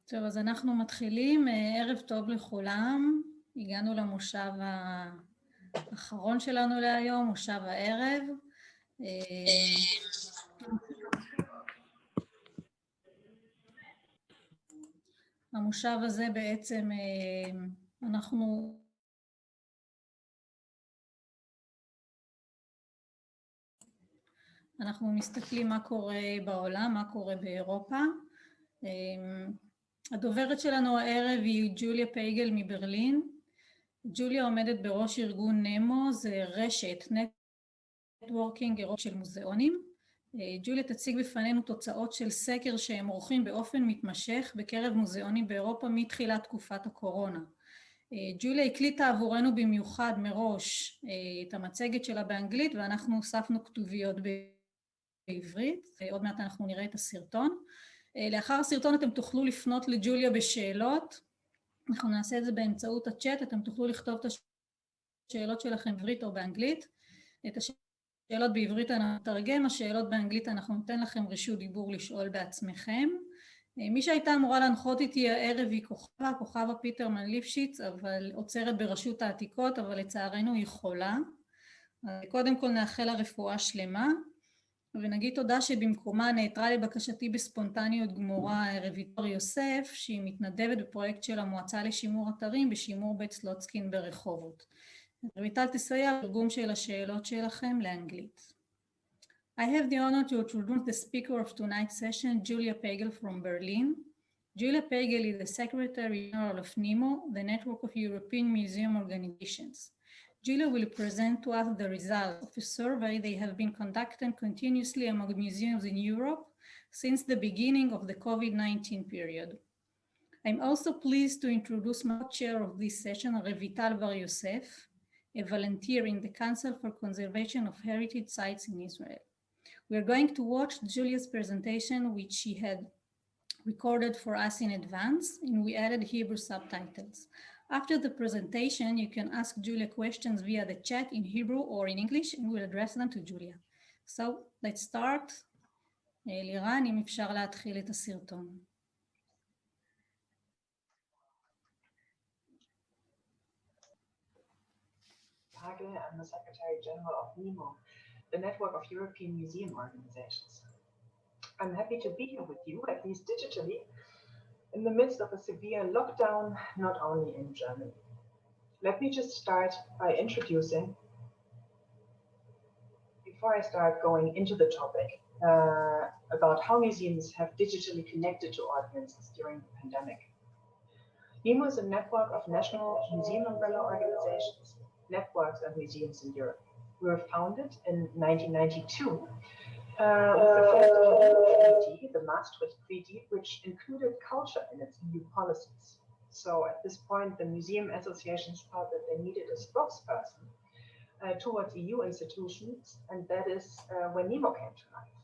טוב, אז אנחנו מתחילים. ערב טוב לכולם. הגענו למושב האחרון שלנו להיום, מושב הערב. המושב הזה בעצם אנחנו מסתכלים מה קורה בעולם, מה קורה באירופה. הדוברת שלנו הערב היא ג'וליה פייגל מברלין. ג'וליה עומדת בראש ארגון NEMO, זה רשת הנטוורקינג של מוזיאונים. ג'וליה תציג בפנינו תוצאות של סקר שהם עורכים באופן מתמשך בקרב מוזיאונים באירופה מתחילת תקופת הקורונה. ג'וליה הקליטה עבורנו במיוחד מראש את המצגת שלה באנגלית, ואנחנו הוספנו כתוביות בעברית. עוד מעט אנחנו נראה את הסרטון. לאחר הסרטון אתם תוכלו לפנות לג'וליה בשאלות. אנחנו נעשה את זה באמצעות הצ'אט, אתם תוכלו לכתוב את השאלות שלכם בעברית או באנגלית. את השאלות בעברית אנחנו נתרגם, השאלות באנגלית אנחנו ניתן לכם רשות דיבור לשאול בעצמכם. מי שהייתה אמורה להנחות איתי הערב היא כוכבה פיטרמן ליפשיץ, אבל עוצרת ברשות העתיקות, אבל לצערנו היא חולה. קודם כל נאחל לה רפואה שלמה, ונגיד תודה שבמקומה נעתרה לבקשתי בספונטניות גמורה רויטל יוסף, שהיא מתנדבת בפרויקט של המועצה לשימור אתרים בשימור בית סלוצקין ברחובות. רויטל תסייע בתרגום של השאלות שלכם לאנגלית. I have the honor to introduce the speaker of tonight's session, Julia Pagel from Berlin. Julia Pagel is the Secretary General of NEMO, the Network of European Museum Organizations. Julia will present to us the results of a survey they have been conducting continuously among museums in Europe since the beginning of the COVID-19 period. I'm also pleased to introduce my chair of this session, Revital Bar-Yosef, a volunteer in the Council for Conservation of Heritage Sites in Israel. We are going to watch Julia's presentation, which she had recorded for us in advance, and we added Hebrew subtitles. After the presentation, you can ask Julia questions via the chat in Hebrew or in English, and we'll address them to Julia. So, let's start. לירן, אם אפשר להתחיל את הסרטון. Pagel, I'm the Secretary General of NEMO, the Network of European Museum Organizations. I'm happy to be here with you, at least digitally, in the midst of a severe lockdown, not only in Germany. Let me just start by introducing, before I start going into the topic, about how museums have digitally connected to audiences during the pandemic. NEMO is a network of national museum umbrella organizations, networks and museums in Europe. We were founded in 1992 with the first EU treaty, the Maastricht Treaty, which included culture in its EU policies. So at this point, the museum associations thought that they needed a spokesperson towards EU institutions, and that is when NEMO came to life.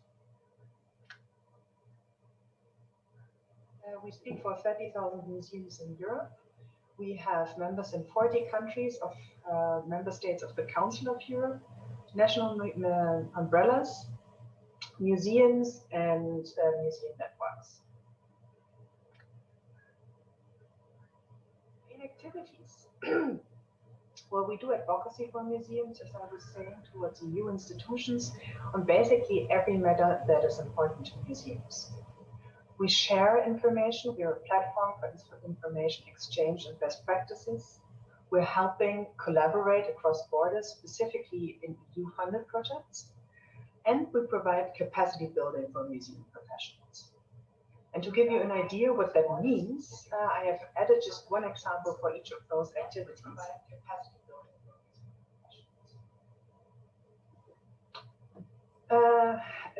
We speak for 30,000 museums in Europe. We have members in 40 countries of member states of the Council of Europe, national umbrellas, museums, and museum networks. In activities, well, we do advocacy for museums, as I was saying, towards EU institutions on basically every matter that is important to museums. We share information. We are a platform for information exchange and best practices. We're helping collaborate across borders, specifically in EU-funded projects. And we provide capacity building for museum professionals. And to give you an idea what that means, I have added just one example for each of those activities.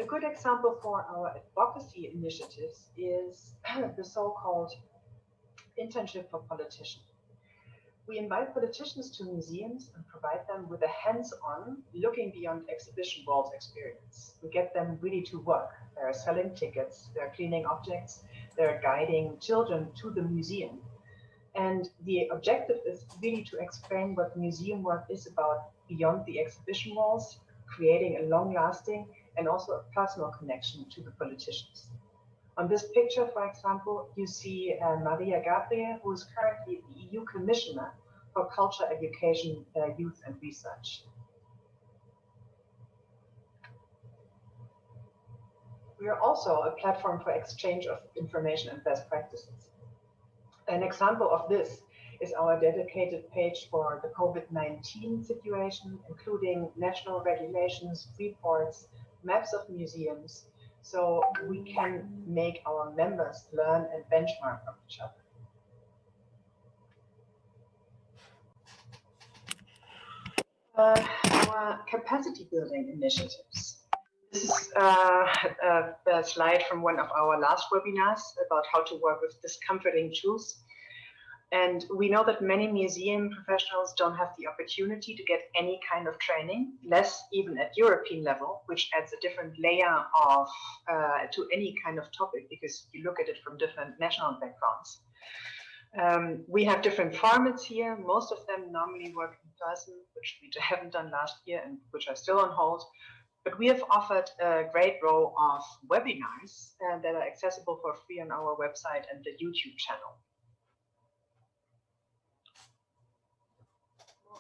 A good example for our advocacy initiatives is the so-called internship for politicians. We invite politicians to museums and provide them with a hands-on, looking beyond exhibition walls experience. We get them really to work. They're selling tickets, they're cleaning objects, they're guiding children to the museum. And the objective is really to explain what museum work is about beyond the exhibition walls, creating a long-lasting and also a personal connection to the politicians. On this picture, for example, you see Maria Gabriel, who is currently the EU Commissioner for Culture, Education, Youth and Research. We are also a platform for exchange of information and best practices. An example of this is our dedicated page for the COVID-19 situation, including national regulations, reports, maps of museums, so we can make our members learn and benchmark from each other. Our capacity building initiatives. This is a slide from one of our last webinars about how to work with discomforting truths. And we know that many museum professionals don't have the opportunity to get any kind of training, less even at European level, which adds a different layer of to any kind of topic because you look at it from different national backgrounds. We have different formats here. Most of them normally work in person, which we haven't done last year and which are still on hold. But we have offered a great row of webinars that are accessible for free on our website and the YouTube channel.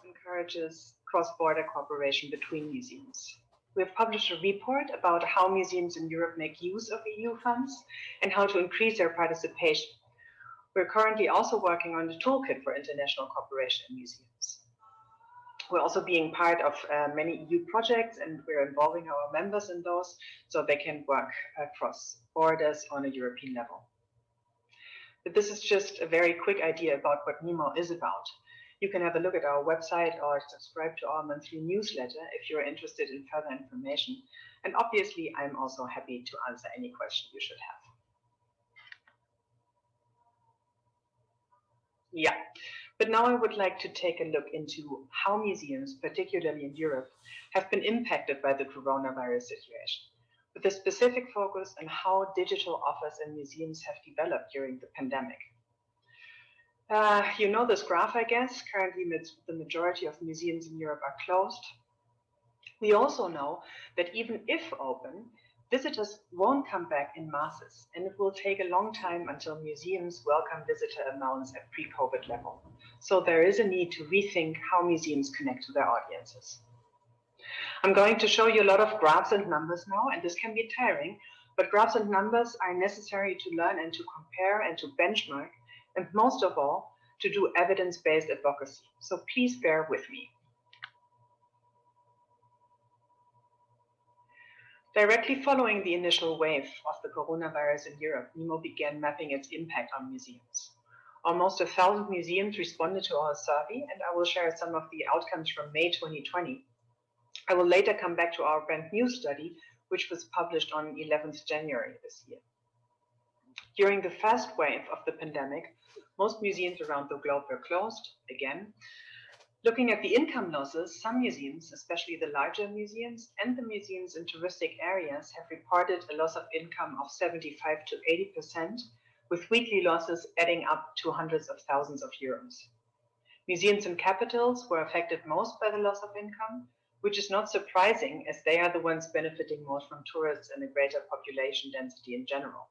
Encourages cross-border cooperation between museums. We have published a report about how museums in Europe make use of EU funds and how to increase their participation. We're currently also working on the toolkit for international cooperation in museums. We're also being part of many EU projects, and we're involving our members in those so they can work across borders on a European level. But this is just a very quick idea about what NEMO is about. You can have a look at our website or subscribe to our monthly newsletter if you're interested in further information. And obviously, I'm also happy to answer any question you should have. Yeah, but now I would like to take a look into how museums, particularly in Europe, have been impacted by the coronavirus situation, with a specific focus on how digital offers in museums have developed during the pandemic. You know this graph, I guess. Currently, the majority of museums in Europe are closed. We also know that even if open, visitors won't come back in masses, and it will take a long time until museums welcome visitor amounts at pre-COVID level. So there is a need to rethink how museums connect to their audiences. I'm going to show you a lot of graphs and numbers now, and this can be tiring, but graphs and numbers are necessary to learn and to compare and to benchmark, and most of all, to do evidence-based advocacy. So please bear with me. Directly following the initial wave of the coronavirus in Europe, NEMO began mapping its impact on museums. Almost 1,000 museums responded to our survey, and I will share some of the outcomes from May 2020. I will later come back to our brand new study, which was published on 11th January this year. During the first wave of the pandemic, most museums around the globe were closed again. Looking at the income losses, some museums, especially the larger museums and the museums in touristic areas, have reported a loss of income of 75 to 80%, with weekly losses adding up to hundreds of thousands of euros. Museums in capitals were affected most by the loss of income, which is not surprising as they are the ones benefiting most from tourists and a greater population density in general.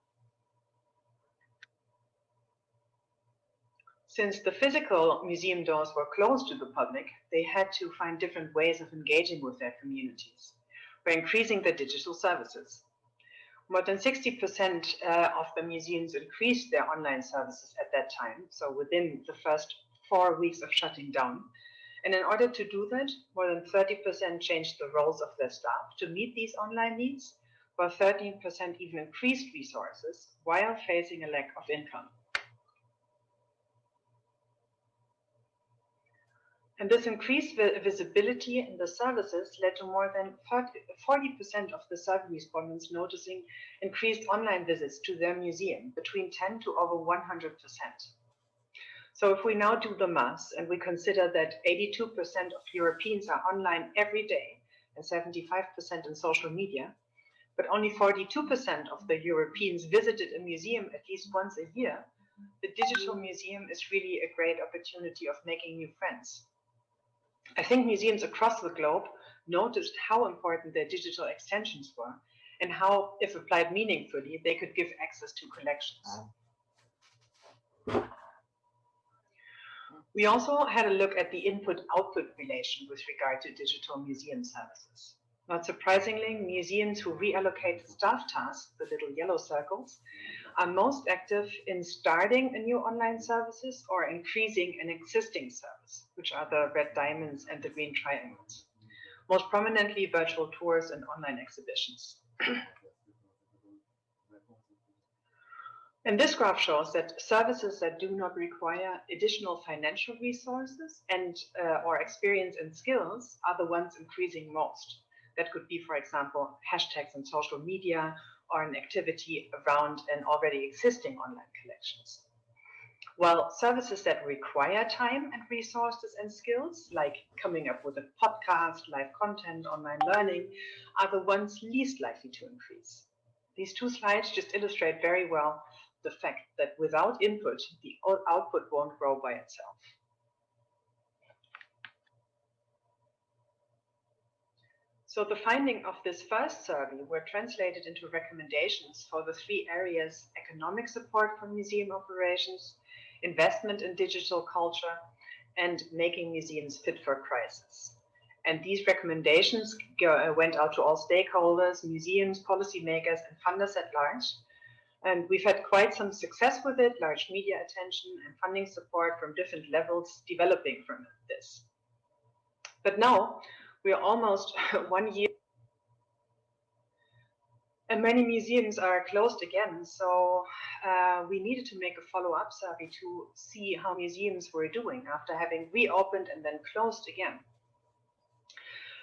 Since the physical museum doors were closed to the public, they had to find different ways of engaging with their communities by increasing the digital services. More than 60% of the museums increased their online services at that time, so within the first 4 weeks of shutting down. And in order to do that, more than 30% changed the roles of their staff to meet these online needs, while 13% even increased resources while facing a lack of income. And this increased visibility in the services led to more than 40% of the survey respondents noticing increased online visits to their museum, between 10 to over 100%. So if we now do the math and we consider that 82% of Europeans are online every day and 75% in social media, but only 42% of the Europeans visited a museum at least once a year, the digital museum is really a great opportunity of making new friends. I think museums across the globe noticed how important their digital extensions were, and how, if applied meaningfully, they could give access to collections. We also had a look at the input-output relation with regard to digital museum services. Not surprisingly, museums who reallocate staff tasks, the little yellow circles, are most active in starting a new online services or increasing an existing service, which are the red diamonds and the green triangles. Most prominently, virtual tours and online exhibitions. And this graph shows that services that do not require additional financial resources and or experience and skills are the ones increasing most. That could be, for example, hashtags in social media or an activity around an already existing online collections. While services that require time and resources and skills, like coming up with a podcast, live content, online learning, are the ones least likely to increase. These two slides just illustrate very well the fact that without input, the output won't grow by itself. So the findings of this first survey were translated into recommendations for the three areas: economic support for museum operations, investment in digital culture, and making museums fit for crisis. And these recommendations went out to all stakeholders, museums, policymakers, and funders at large. And we've had quite some success with it, large media attention and funding support from different levels developing from this. But now we are almost 1 year and many museums are closed again. So we needed to make a follow-up survey to see how museums were doing after having reopened and then closed again.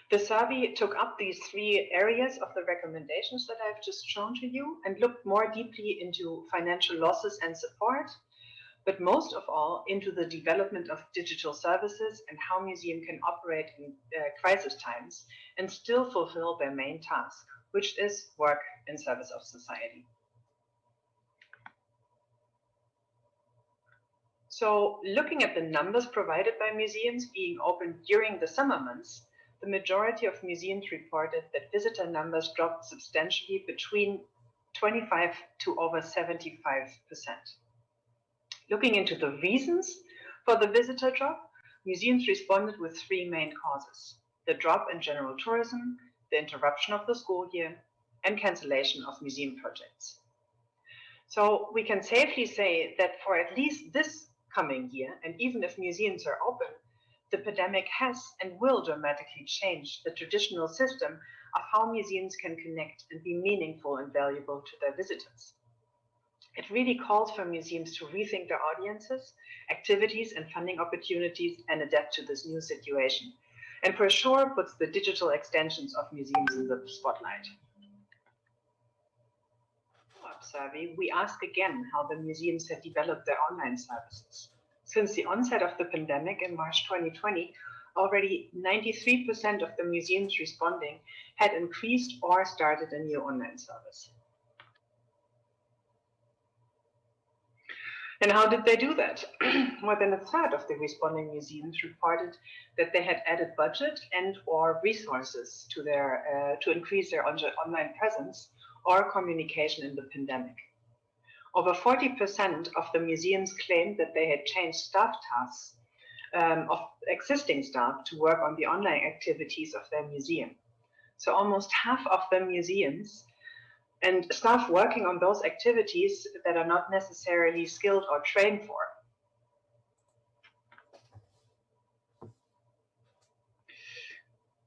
The survey took up these three areas of the recommendations that I've just shown to you and looked more deeply into financial losses and support, but most of all into the development of digital services and how museums can operate in crisis times and still fulfill their main task, which is work in service of society. So looking at the numbers provided by museums being open during the summer months, the majority of museums reported that visitor numbers dropped substantially between 25 to over 75%. Looking into the reasons for the visitor drop, museums responded with three main causes: the drop in general tourism, the interruption of the school year, and cancellation of museum projects. So we can safely say that for at least this coming year, and even if museums are open, the pandemic has and will dramatically change the traditional system of how museums can connect and be meaningful and valuable to their visitors. It really calls for museums to rethink their audiences, activities, and funding opportunities and adapt to this new situation, and for sure puts the digital extensions of museums in the spotlight. Survey, we ask again how the museums have developed their online services. Since the onset of the pandemic in March 2020, already 93% of the museums responding had increased or started a new online service. And how did they do that? More than a third of the responding museums reported that they had added budget and or resources to their to increase their online presence or communication in the pandemic. Over 40% of the museums claimed that they had changed staff tasks of existing staff to work on the online activities of their museum. So almost half of the museums and staff working on those activities that are not necessarily skilled or trained for.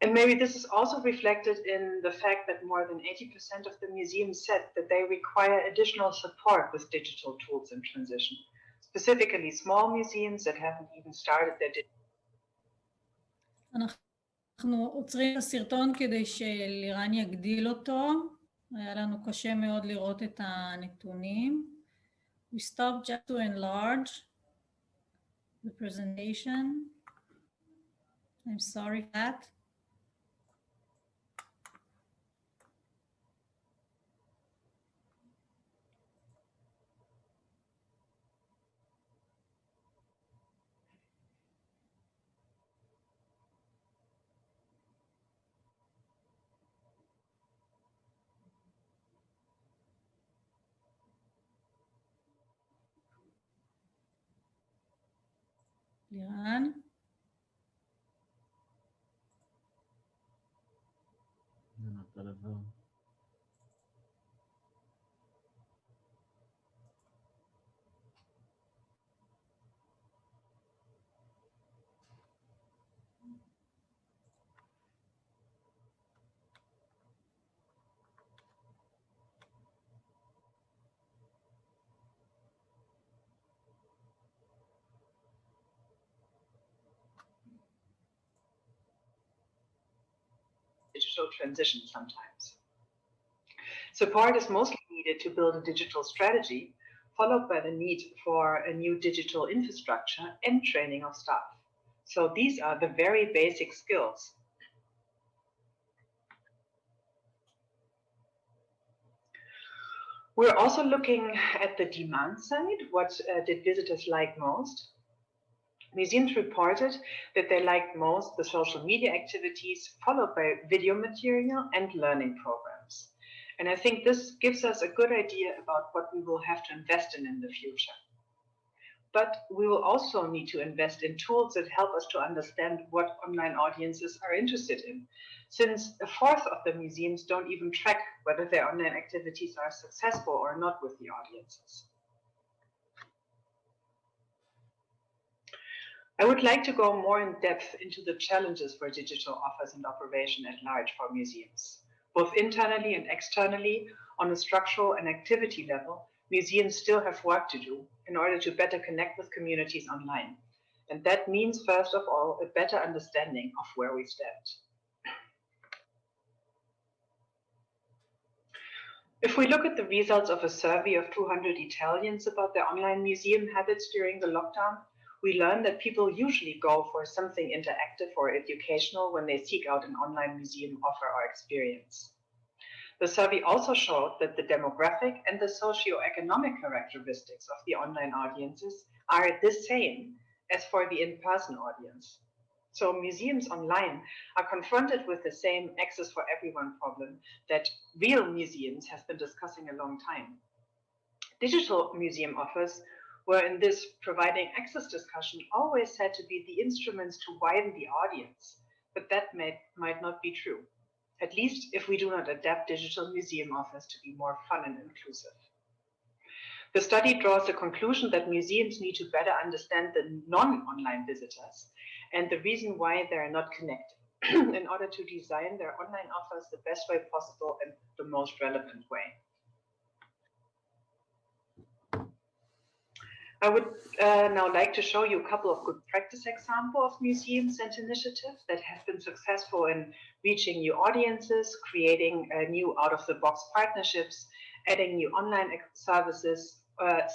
And maybe this is also reflected in the fact that more than 80% of the museums said that they require additional support with digital tools in transition, specifically small museums that haven't even started their digital. אנחנו עוצרים את הסרטון כדי שלירן יגדיל אותו. היה לנו קשה מאוד לראות את הנתונים. We stopped just to enlarge the presentation. I'm sorry for that. לירן. Digital transition sometimes. Support is mostly needed to build a digital strategy, followed by the need for a new digital infrastructure and training of staff. So these are the very basic skills. We're also looking at the demand side. What did visitors like most? Museums reported that they liked most the social media activities, followed by video material and learning programs. And I think this gives us a good idea about what we will have to invest in the future. But we will also need to invest in tools that help us to understand what online audiences are interested in, since a fourth of the museums don't even track whether their online activities are successful or not with the audiences. I would like to go more in depth into the challenges for digital offers and operation at large for museums. Both internally and externally, on a structural and activity level, museums still have work to do in order to better connect with communities online. And that means, first of all, a better understanding of where we stand. If we look at the results of a survey of 200 Italians about their online museum habits during the lockdown, we learn that people usually go for something interactive or educational when they seek out an online museum offer or experience. The survey also showed that the demographic and the socio-economic characteristics of the online audiences are the same as for the in-person audience. So museums online are confronted with the same access for everyone problem that real museums have been discussing a long time. Digital museum offers were in this providing access discussion always said to be the instruments to widen the audience, but that might not be true, at least if we do not adapt digital museum offers to be more fun and inclusive. The study draws the conclusion that museums need to better understand the non-online visitors and the reason why they are not connected in order to design their online offers the best way possible and the most relevant way. I would now like to show you a couple of good practice examples of museums and initiatives that have been successful in reaching new audiences, creating new out-of-the-box partnerships, adding new online services,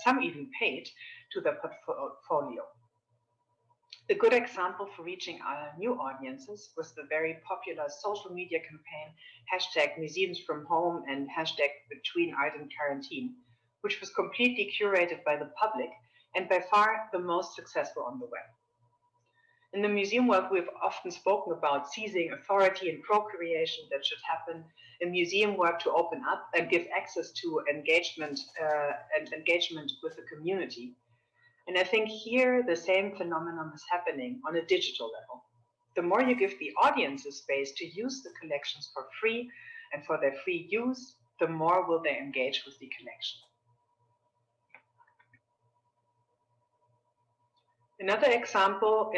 some even paid, to their portfolio. A good example for reaching new audiences was the very popular social media campaign #MuseumsFromHome and #BetweenArtAndQuarantine, which was completely curated by the public and by far the most successful on the web. In the museum world, we've often spoken about seizing authority and co-creation that should happen in museum work to open up and give access to engagement with the community. And I think here the same phenomenon is happening on a digital level. The more you give the audiences space to use the collections for free and for their free use, the more will they engage with the collection. Another example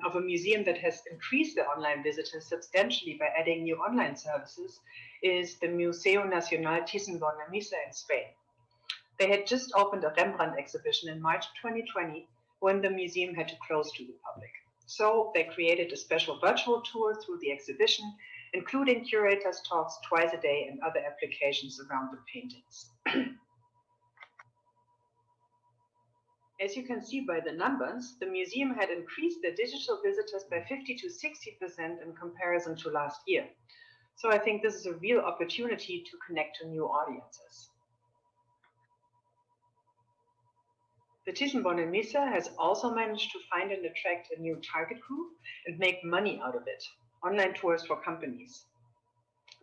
of a museum that has increased their online visitors substantially by adding new online services is the Museo Nacional Thyssen-Bornemisza in Spain. They had just opened a Rembrandt exhibition in March 2020 when the museum had to close to the public. So they created a special virtual tour through the exhibition, including curators' talks twice a day and other applications around the paintings. As you can see by the numbers, the museum had increased their digital visitors by 50 to 60% in comparison to last year. So I think this is a real opportunity to connect to new audiences. The Thyssen-Bornemisza has also managed to find and attract a new target group and make money out of it, online tours for companies.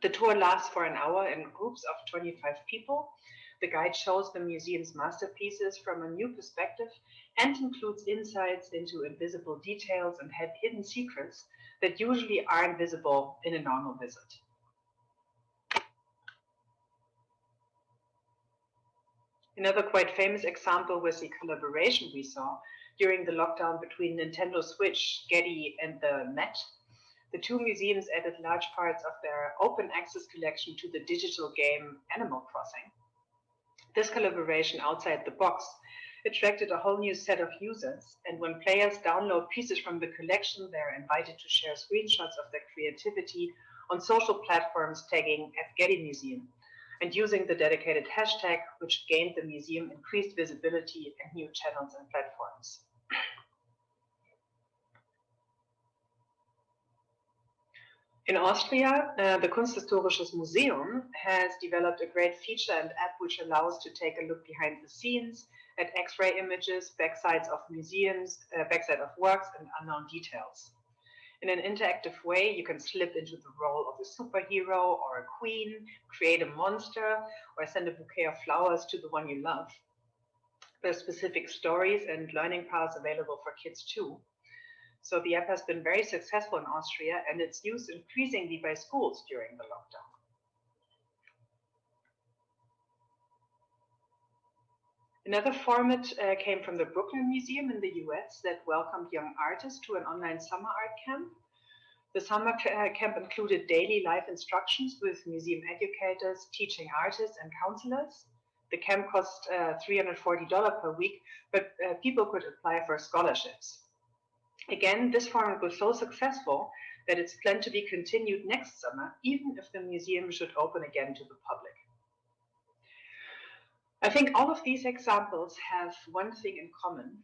The tour lasts for an hour in groups of 25 people, The guide shows the museum's masterpieces from a new perspective and includes insights into invisible details and hidden secrets that usually aren't visible in a normal visit. Another quite famous example was the collaboration we saw during the lockdown between Nintendo Switch, Getty, and the Met. The two museums added large parts of their open access collection to the digital game Animal Crossing. This collaboration outside the box attracted a whole new set of users, and when players download pieces from the collection, they're invited to share screenshots of their creativity on social platforms tagging @GettyMuseum and using the dedicated hashtag, which gained the museum increased visibility and new channels and platforms. In Austria, the Kunsthistorisches Museum has developed a great feature and app which allows to take a look behind the scenes at X-ray images, backsides of museums, backside of works, and unknown details. In an interactive way, you can slip into the role of a superhero or a queen, create a monster, or send a bouquet of flowers to the one you love. There are specific stories and learning paths available for kids too. So the app has been very successful in Austria, and it's used increasingly by schools during the lockdown. Another format came from the Brooklyn Museum in the US that welcomed young artists to an online summer art camp. The summer camp included daily live instructions with museum educators, teaching artists, and counselors. The camp cost $340 per week, but people could apply for scholarships. Again, this format was so successful that it's planned to be continued next summer, even if the museum should open again to the public. I think all of these examples have one thing in common,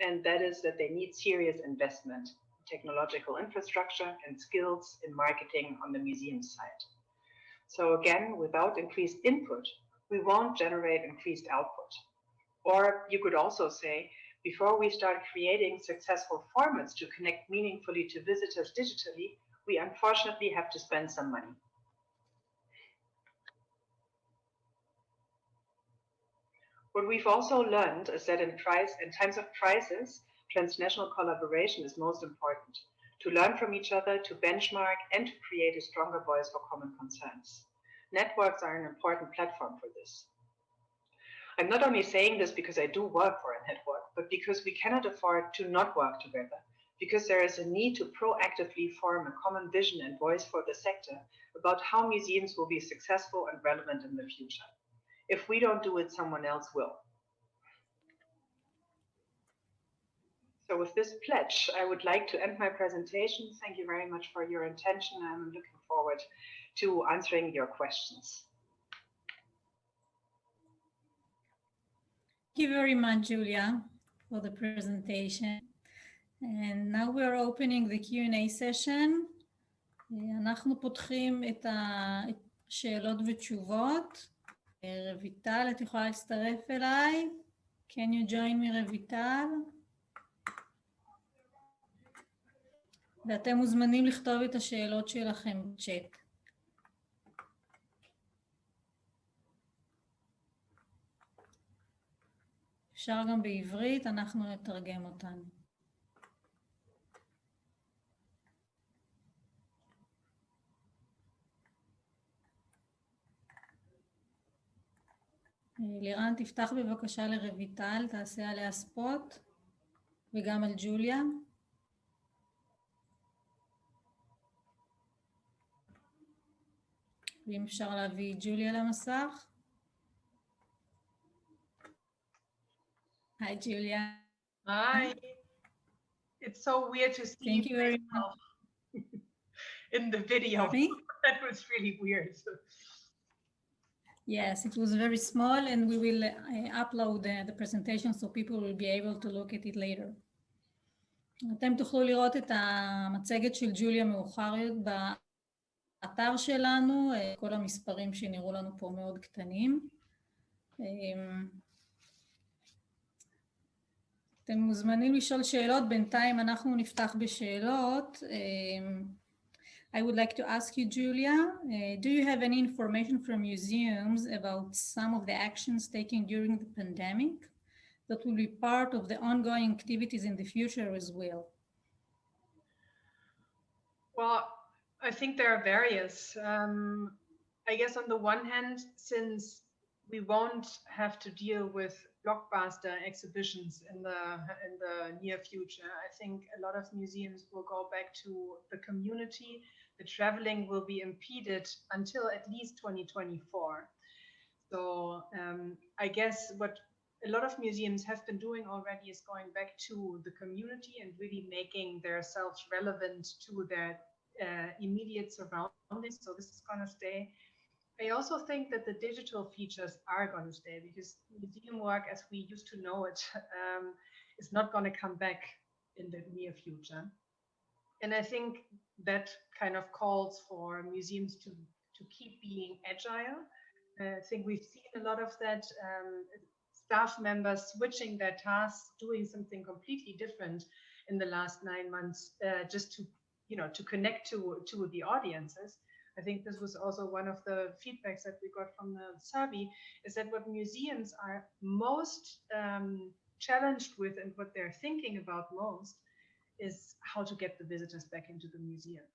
and that is that they need serious investment, technological infrastructure, and skills in marketing on the museum side. So again, without increased input, we won't generate increased output. Or you could also say, before we start creating successful formats to connect meaningfully to visitors digitally, we unfortunately have to spend some money. What we've also learned is that in times of crisis, transnational collaboration is most important, to learn from each other, to benchmark, and to create a stronger voice for common concerns. Networks are an important platform for this. I'm not only saying this because I do work for a network, but because we cannot afford to not work together, because there is a need to proactively form a common vision and voice for the sector about how museums will be successful and relevant in the future. If we don't do it, someone else will. So with this pledge, I would like to end my presentation. Thank you very much for your attention. I'm looking forward to answering your questions. Thank you very much, Julia, for the presentation. And now we're opening the Q&A session. אנחנו פותחים את השאלות ותשובות. רויטל, את יכולה להצטרף אליי? Can you join me, רויטל? ואתם מוזמנים לכתוב את השאלות שלכם בצ'אט. אפשר גם בעברית, אנחנו נתרגם אותן. לירן, תפתח בבקשה לרויטל, תעשה עליה ספוט, וגם על ג'וליה. ואם אפשר להביא ג'וליה למסך. Hi, Julia. Hi. It's so weird to see Thank you very much. In the video. That was really weird. Yes, it was very small, and we will upload the presentation so people will be able to look at it later. אתם תוכלו לראות את המצגת של ג'וליה מאוחר באתר שלנו, כל המספרים שנראו לנו פה מאוד קטנים. אתם מוזמנים לשאול שאלות, בינתיים אנחנו נפתח בשאלות. I would like to ask you, Julia, do you have any information from museums about some of the actions taken during the pandemic that will be part of the ongoing activities in the future as well? Well, I think there are various. I guess on the one hand, since we won't have to deal with blockbuster exhibitions in the near future, I think a lot of museums will go back to the community. The traveling will be impeded until at least 2024. So I guess what a lot of museums have been doing already is going back to the community and really making themselves relevant to their immediate surroundings. So this is going to stay. I also think that the digital features are going to stay, because museum work as we used to know it is not going to come back in the near future. And I think that kind of calls for museums to keep being agile. I think we've seen a lot of that, staff members switching their tasks, doing something completely different in the last 9 months, just to, you know, to connect to the audiences. I think this was also one of the feedbacks that we got from the survey, is that what museums are most challenged with and what they're thinking about most is how to get the visitors back into the museum.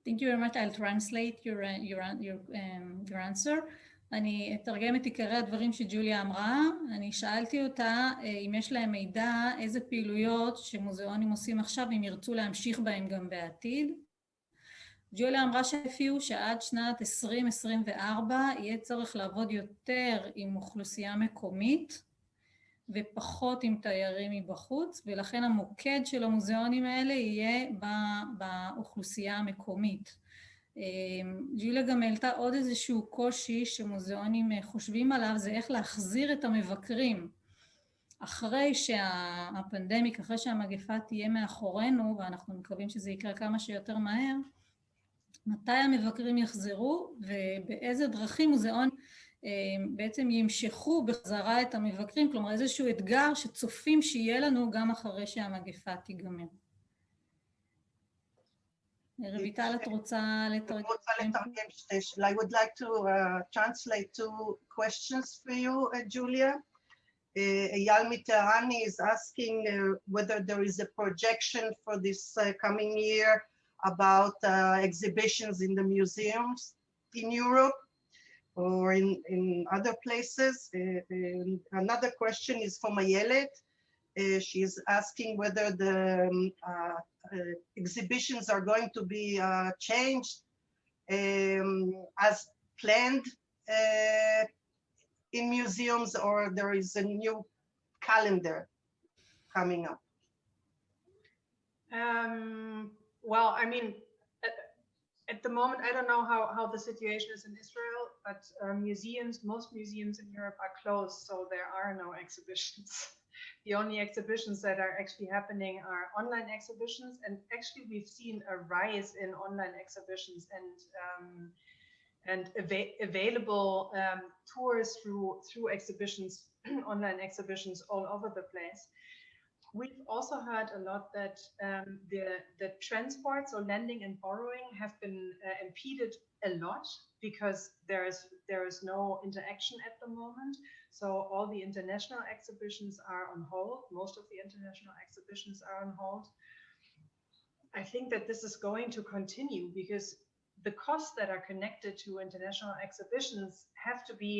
Thank you very much. I'll translate your answer. אני אתרגם את עיקרי הדברים שג'וליה אמרה. אני שאלתי אותה אם יש להם מידע איזה פעילויות שמוזיאונים עושים עכשיו, אם ירצו להמשיך בהם גם בעתיד. ג'וליה אמרה שהפיעו שעד שנת 2024 יהיה צורך לעבוד יותר עם אוכלוסייה מקומית ופחות עם תיירים מבחוץ, ולכן המוקד של המוזיאונים האלה יהיה באוכלוסייה המקומית. ג'וליה גם העלתה עוד איזשהו קושי שמוזיאונים חושבים עליו, זה איך להחזיר את המבקרים. אחרי שהפנדמיק, אחרי שהמגיפה תהיה מאחורינו, ואנחנו מקווים שזה יקרה כמה שיותר מהר, מתי המבקרים יחזרו ובאיזה דרכים מוזיאון בעצם ימשכו בחזרה את המבקרים, כלומר איזשהו אתגר שצופים שיהיה לנו גם אחרי שהמגיפה תיגמר. רויטל, את רוצה לתרגם? I would like to translate 2 questions for you, Julia. Eyal Miterani is asking whether there is a projection for this coming year about exhibitions in the museums in Europe or in other places. Another question is from Ayelet. She is asking whether the exhibitions are going to be changed as planned in museums, or there is a new calendar coming up. Well, I mean, at the moment, I don't know how the situation is in Israel, but most museums in Europe are closed, so there are no exhibitions. The only exhibitions that are actually happening are online exhibitions, and actually we've seen a rise in online exhibitions and available tours through exhibitions, online exhibitions all over the place. We've also heard a lot that the transport, so lending and borrowing, have been impeded a lot because there is no interaction at the moment. So all the international exhibitions are on hold. Most of the international exhibitions are on hold. I think that this is going to continue because the costs that are connected to international exhibitions have to be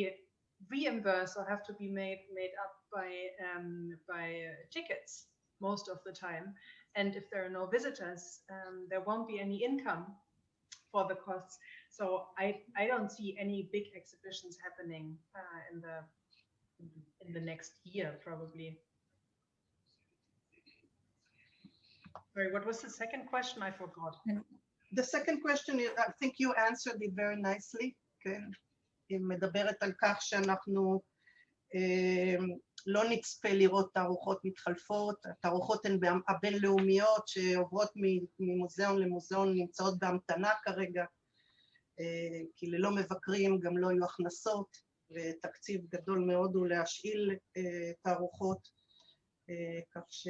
reimbursed or have to be made up by tickets most of the time. And if there are no visitors, there won't be any income for the costs. So I don't see any big exhibitions happening in the next year, probably. Sorry, what was the second question? I forgot. The second question, I think you answered it very nicely. כן, היא מדברת על כך שאנחנו לא נצפה לראות תערוכות מתחלפות. התערוכות הן הבינלאומיות שעוברות ממוזיאון למוזיאון, נמצאות בהמתנה כרגע, כי ללא מבקרים גם לא יהיו הכנסות, ותקציב גדול מאוד הוא להשאיל תערוכות, כך ש...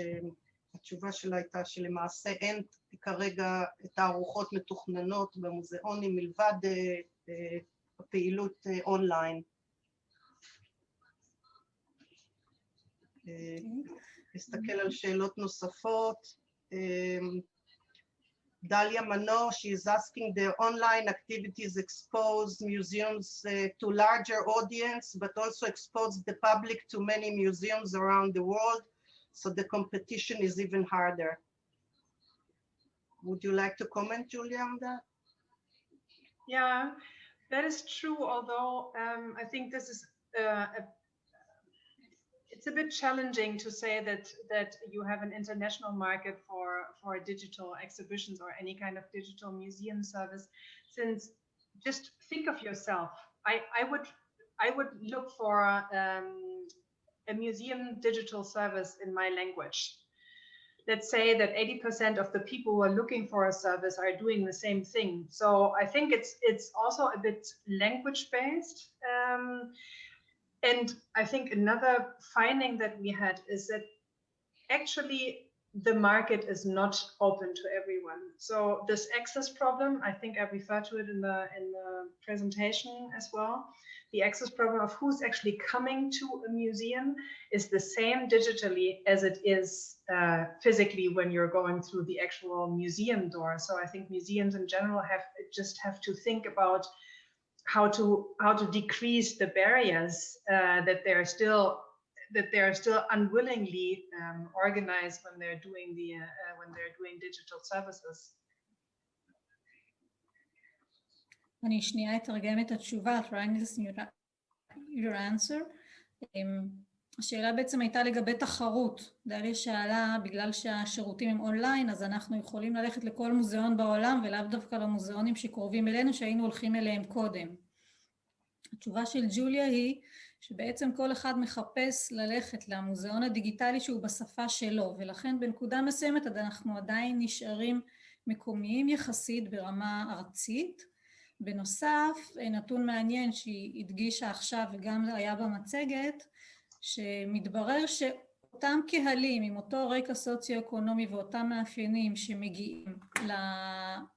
התשובה שלה הייתה שלמעשה אין כרגע תערוכות מתוכננות במוזיאונים מלבד הפעילות אונליין. נסתכל על שאלות נוספות. דליה מנור, she is asking, the online activities expose museums to larger audience, but also expose the public to many museums around the world, so the competition is even harder. Would you like to comment, Julia, on that? Yeah, that is true, although I think this is it's a bit challenging to say that you have an international market for digital exhibitions or any kind of digital museum service, since just think of yourself. I would look for a museum digital service in my language. Let's say that 80% of the people who are looking for a service are doing the same thing. So I think it's also a bit language based. And I think another finding that we had is that actually the market is not open to everyone. So this access problem, I think I referred to it in the presentation as well. The access problem of who's actually coming to a museum is the same digitally as it is physically when you're going through the actual museum door. So I think museums in general have to think about how to decrease the barriers that they're still unwillingly organized when they're doing digital services. אני שנייה אתרגם את התשובה, trying to listen your answer. השאלה בעצם הייתה לגבי תחרות. דליה שאלה, בגלל שהשירותים הם אונליין, אז אנחנו יכולים ללכת לכל מוזיאון בעולם, ולאו דווקא למוזיאונים שקרובים אלינו, שהיינו הולכים אליהם קודם. התשובה של ג'וליה היא שבעצם כל אחד מחפש ללכת למוזיאון הדיגיטלי שהוא בשפה שלו, ולכן בנקודה מסוימת אנחנו עדיין נשארים מקומיים יחסית ברמה ארצית. בנוסף, נתון מעניין שהיא הדגישה עכשיו וגם היה במצגת, שמתברר שאותם קהלים עם אותו רקע סוציו-אקונומי ואותם מאפיינים שמגיעים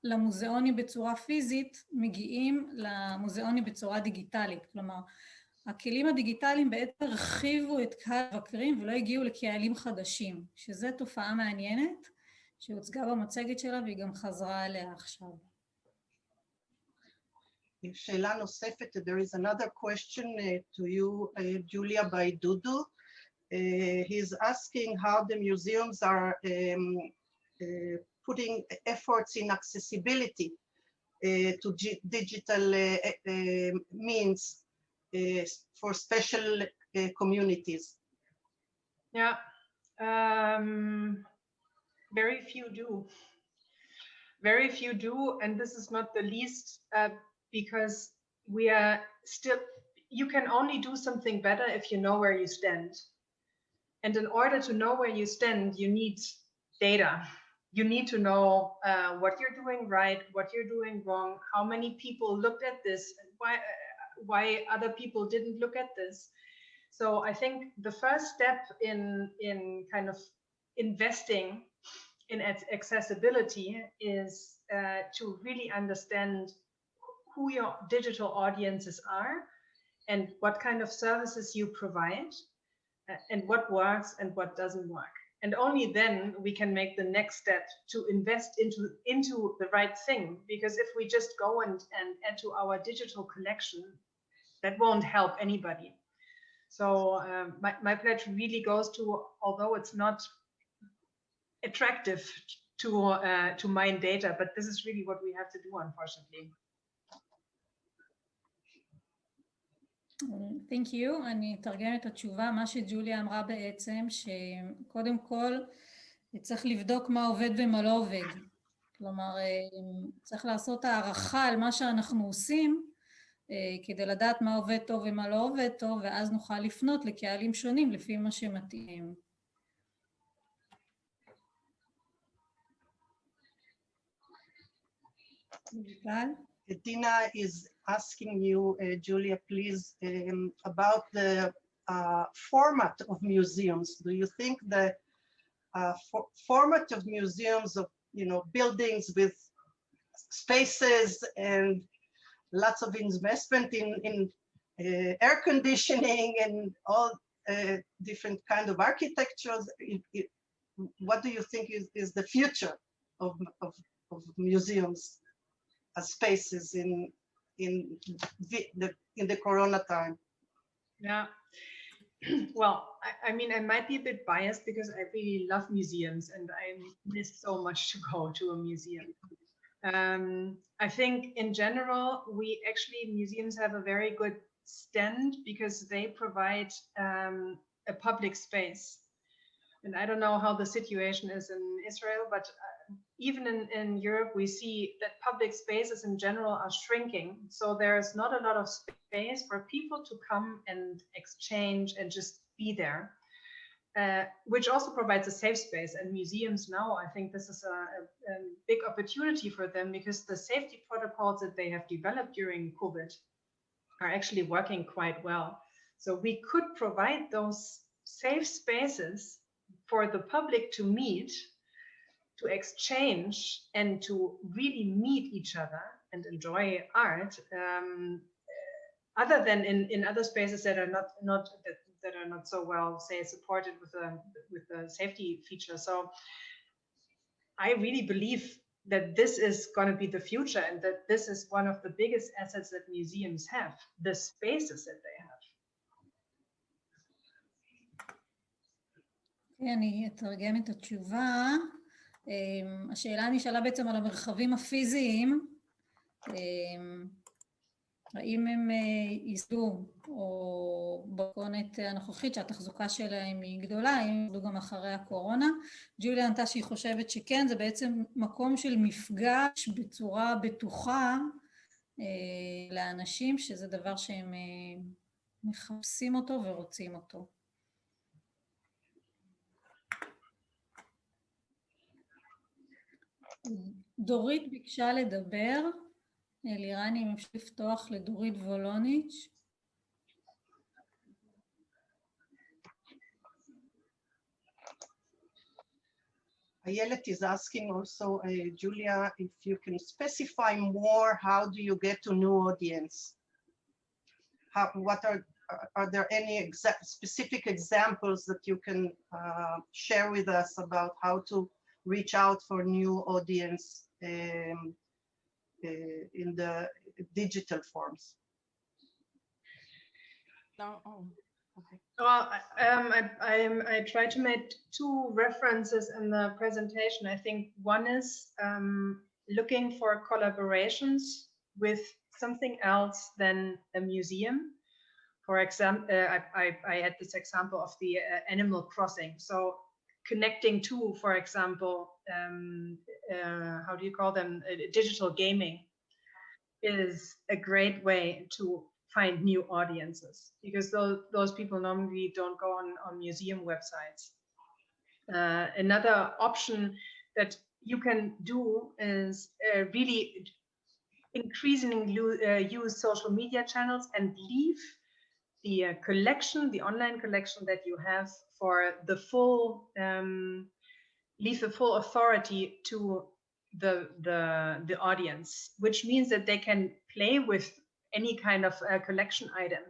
למוזיאונים בצורה פיזית, מגיעים למוזיאונים בצורה דיגיטלית. כלומר, הכלים הדיגיטליים בעצם הרחיבו את קהל המבקרים ולא הגיעו לקהלים חדשים, שזו תופעה מעניינת שהוצגה במצגת שלה והיא גם חזרה עליה עכשיו. שאלה נוספת, there is another question to you, Julia, by Dudu. He's asking how the museums are putting efforts in accessibility to digital means for special communities. Yeah, very few do. Very few do, and this is not the least because we are still, you can only do something better if you know where you stand. And in order to know where you stand, you need data. You need to know what you're doing right, what you're doing wrong, how many people looked at this, and why other people didn't look at this. So I think the first step in kind of investing in accessibility is to really understand who your digital audiences are and what kind of services you provide and what works and what doesn't work. And only then we can make the next step to invest into the right thing, because if we just go and add to our digital collection, that won't help anybody. So my pledge really goes to, although it's not attractive to mine data, but this is really what we have to do, unfortunately. Thank you. אני אתרגם את התשובה. מה שג'וליה אמרה בעצם, שקודם כל צריך לבדוק מה עובד ומה לא עובד. כלומר, צריך לעשות הערכה על מה שאנחנו עושים, כדי לדעת מה עובד טוב ומה לא עובד טוב, ואז נוכל לפנות לקהלים שונים לפי מה שמתאים. Dina is asking you, Julia, please, about the format of museums. Do you think that format of museums of, buildings with spaces and lots of investment in air conditioning and all different kind of architectures. What do you think is the future of museums as spaces in the Corona time? Yeah. Well, I mean, I might be a bit biased because I really love museums and I miss so much to go to a museum. I think in general, museums have a very good stand because they provide a public space. And I don't know how the situation is in Israel, but even in Europe, we see that public spaces in general are shrinking. So there's not a lot of space for people to come and exchange and just be there, which also provides a safe space. And museums now, I think this is a big opportunity for them because the safety protocols that they have developed during COVID are actually working quite well. So we could provide those safe spaces for the public to meet, to exchange, and to really meet each other and enjoy art, other than in other spaces that are not so well, say, supported with the safety feature. So I really believe that this is going to be the future and that this is one of the biggest assets that museums have, the spaces that they have. אני אתרגם את התשובה. השאלה נשאלה בעצם על המרחבים הפיזיים, האם הם ייסדו או במתכונת הנוכחית שהתחזוקה שלהם היא גדולה, האם הם ייסדו גם אחרי הקורונה. ג'וליה ענתה שהיא חושבת שכן, זה בעצם מקום של מפגש בצורה בטוחה לאנשים, שזה דבר שהם מחפשים אותו ורוצים אותו. דורית ביקשה לדבר. לירני, אם אפשר לפתוח לדורית וולוניץ'. Ayelet is asking also, Julia, if you can specify more, how do you get to new audience? What are there any specific examples that you can share with us about how to reach out for new audience in the digital forms? No. Oh, okay. Well, I tried to make two references in the presentation. I think one is looking for collaborations with something else than a museum. For example, I had this example of the Animal Crossing. So connecting to, for example, how do you call them? Digital gaming is a great way to find new audiences because those people normally don't go on museum websites. Another option that you can do is really increasingly use social media channels and leave the collection, the online collection that you have for the full, leave the full authority to the audience, which means that they can play with any kind of collection item,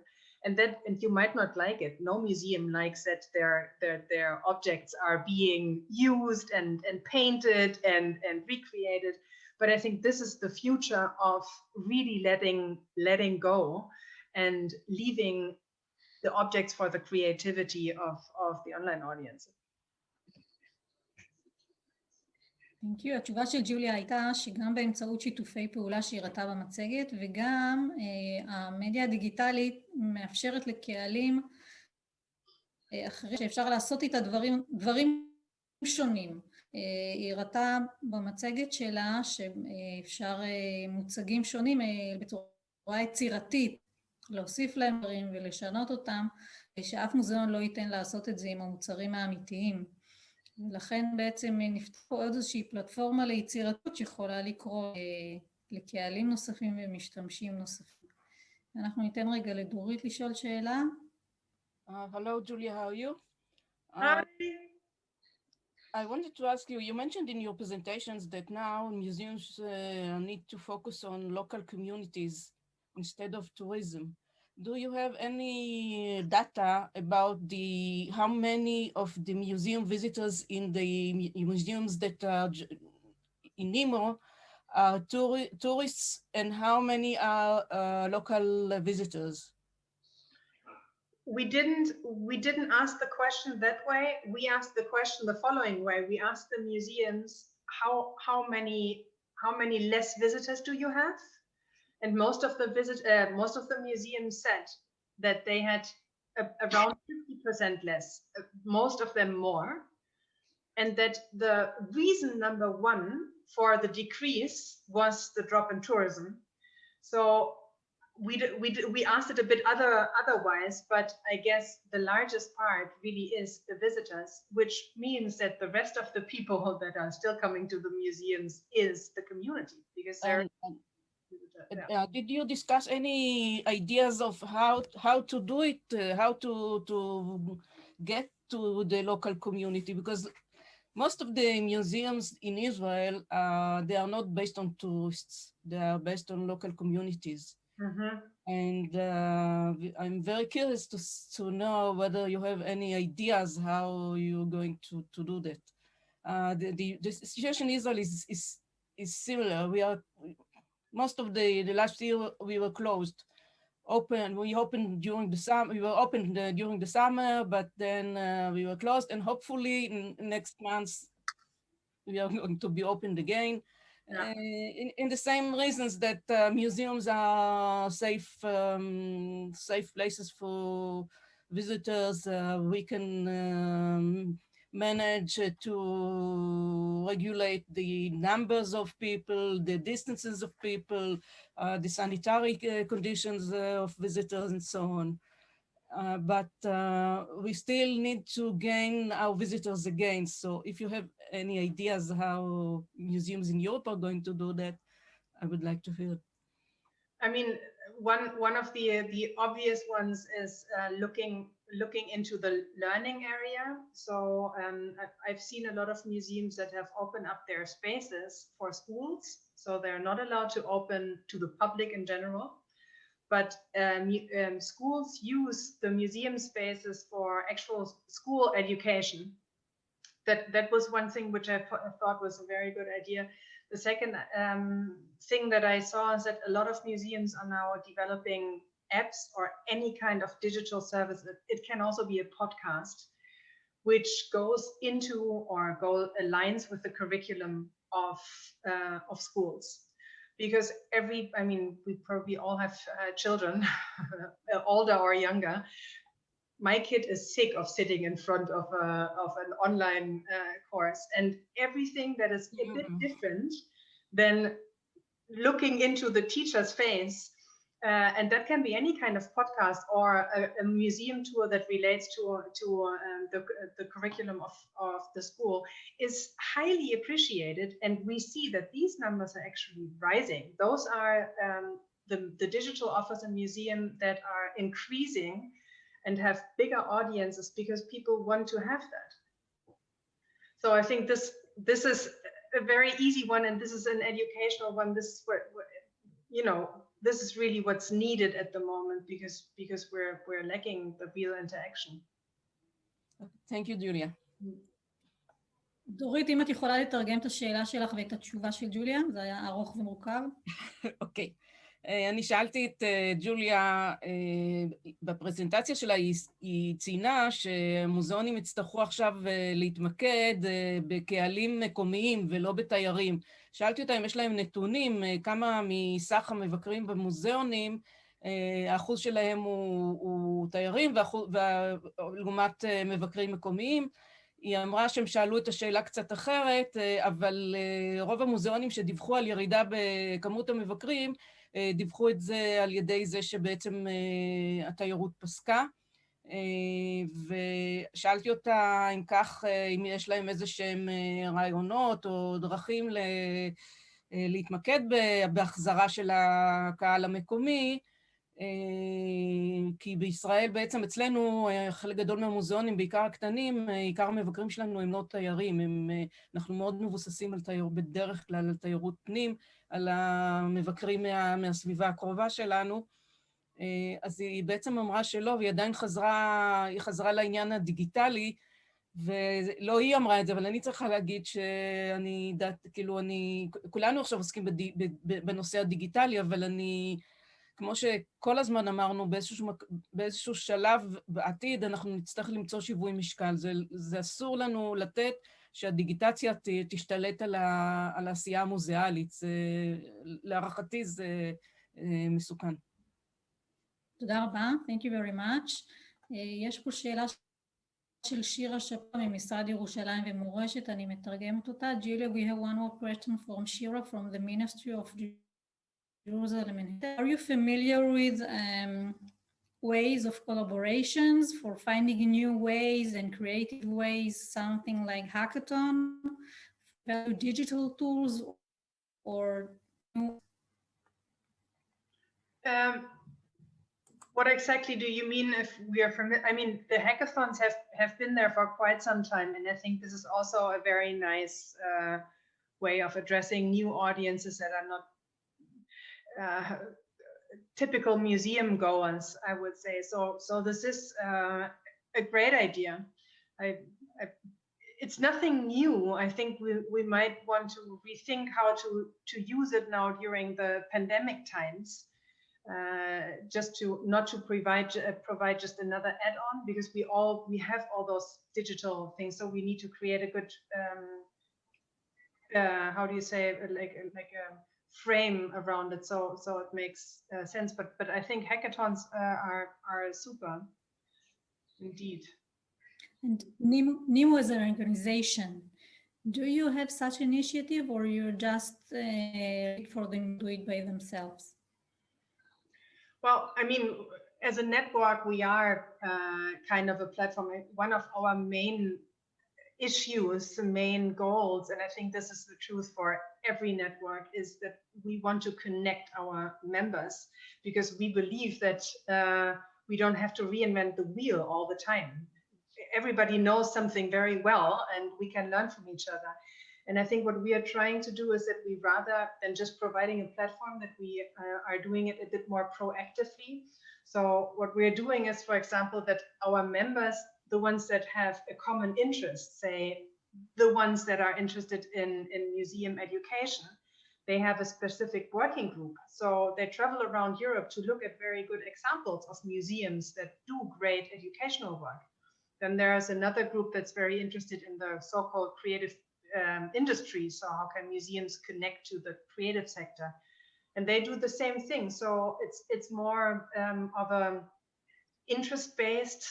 and you might not like it. No museum likes that their objects are being used and painted and recreated. But I think this is the future of really letting go and leaving the objects for the creativity of the online audience. Thank you. התשובה של ג'וליה הייתה שגם באמצעות שיתופי פעולה שהיא ראתה במצגת, וגם המדיה הדיגיטלית מאפשרת לקהלים אחרים שאפשר לעשות איתה דברים שונים. היא ראתה במצגת שלה שאפשר מוצגים שונים בצורה יצירתית, להוסיף להם דברים ולשנות אותם, שאף מוזיאון לא ייתן לעשות את זה עם המוצרים האמיתיים. ולכן בעצם נפתח פה עוד איזושהי פלטפורמה ליצירתות שיכולה לקרוא לקהלים נוספים ומשתמשים נוספים. אנחנו ניתן רגע לדורית לשאול שאלה. Hello, Julia, how are you? Hi. I wanted to ask you, you mentioned in your presentations that now museums need to focus on local communities instead of tourism. Do you have any data about how many of the museum visitors in the museums that are in NEMO are tourists and how many are local visitors? We didn't ask the question that way. We asked the question the following way. We asked the museums how many less visitors do you have? And most of the museums said that they had around 50% less, most of them more, and that the reason number one for the decrease was the drop in tourism. So we asked it a bit otherwise, but I guess the largest part really is the visitors, which means that the rest of the people that are still coming to the museums is the community, because they're did you discuss any ideas of how to do it, how to get to the local community? Because most of the museums in Israel, they are not based on tourists. They are based on local communities. Mm-hmm. And I'm very curious to know whether you have any ideas how you're going to do that. The situation in Israel is similar. Most of the last year we were closed. We opened during the summer. We were open during the summer, but then we were closed. And hopefully next month we are going to be opened again. Yeah. In the same reasons that museums are safe places for visitors. We can manage to regulate the numbers of people, the distances of people, the sanitary conditions of visitors and so on. But we still need to gain our visitors again. So if you have any ideas how museums in Europe are going to do that, I would like to hear it. I mean, one of the obvious ones is looking into the learning area. So I've seen a lot of museums that have opened up their spaces for schools. So they're not allowed to open to the public in general. But schools use the museum spaces for actual school education. That was one thing which I thought was a very good idea. The second thing that I saw is that a lot of museums are now developing apps or any kind of digital service. It can also be a podcast, which goes into or aligns with the curriculum of schools. Because we probably all have children, older or younger. My kid is sick of sitting in front of an online course, and everything that is a bit different than looking into the teacher's face, and that can be any kind of podcast or a museum tour that relates to the curriculum of the school, is highly appreciated, and we see that these numbers are actually rising. Those are the digital offers in museum that are increasing and have bigger audiences because people want to have that. So I think this is a very easy one, and this is an educational one. This is where this is really what's needed at the moment because we're lacking the real interaction. Thank you, Julia. דורית, אם את יכולה לתרגם את השאלה שלך ואת התשובה של ג'וליה, זה היה ארוך ומורכב. אוקיי. אני שאלתי את ג'וליה, בפרזנטציה שלה היא ציינה שמוזיאונים יצטרכו עכשיו להתמקד בקהלים מקומיים ולא בתיירים. שאלתי אותה אם יש להם נתונים, כמה מסך המבקרים במוזיאונים, האחוז שלהם הוא תיירים ולעומת מבקרים מקומיים. היא אמרה שהם שאלו את השאלה קצת אחרת, אבל רוב המוזיאונים שדיווחו על ירידה בכמות המבקרים, דיווחו את זה על ידי זה שבעצם התיירות פסקה. ושאלתי אותה אם כך, אם יש להם איזה שהם רעיונות או דרכים להתמקד בהחזרה של הקהל המקומי, כי בישראל בעצם אצלנו חלק גדול מהמוזיאונים, בעיקר הקטנים, עיקר המבקרים שלנו הם לא תיירים, אנחנו מאוד מבוססים על בדרך כלל על תיירות פנים, על המבקרים מהסביבה הקרובה שלנו, אז היא בעצם אמרה שלא, והיא עדיין חזרה לעניין הדיגיטלי, ולא היא אמרה את זה, אבל אני צריכה להגיד שאני יודעת, כאילו כולנו עכשיו עוסקים בנושא הדיגיטלי, אבל כמו שכל הזמן אמרנו, באיזשהו שלב בעתיד, אנחנו נצטרך למצוא שיווי משקל. זה אסור לנו לתת שהדיגיטציה תשתלט על העשייה המוזיאלית. להערכתי זה מסוכן. תודה רבה, thank you very much. יש פה שאלה של שירה שפה ממשרד ירושלים ומורשת, אני מתרגמת אותה. Julia, we have one more question from Shira from the Ministry of Jerusalem. Are you familiar with ways of collaborations for finding new ways and creative ways, something like hackathon, digital tools, or what exactly do you mean if we are familiar? I mean, the hackathons have been there for quite some time, and I think this is also a very nice way of addressing new audiences that are not typical museum goers, I would say. So this is a great idea. It's nothing new. I think we might want to rethink how to use it now during the pandemic times, just to not to provide just another add-on, because we have all those digital things. So we need to create a good how do you say, like a frame around it, so it makes sense. But I think hackathons are super indeed. And NEMO as an organization, do you have such initiative, or you're just for them to do it by themselves? Well, I mean, as a network, we are kind of a platform. One of our main issues, the main goals, and I think this is the truth for every network, is that we want to connect our members, because we believe that we don't have to reinvent the wheel all the time. Everybody knows something very well, and we can learn from each other. And I think what we are trying to do is that we, rather than just providing a platform, that we are doing it a bit more proactively. So what we're doing is, for example, that our members, the ones that have a common interest, say the ones that are interested in museum education, they have a specific working group. So they travel around Europe to look at very good examples of museums that do great educational work. Then there's another group that's very interested in the so-called creative industry. So how can museums connect to the creative sector? And they do the same thing. So it's more of a interest-based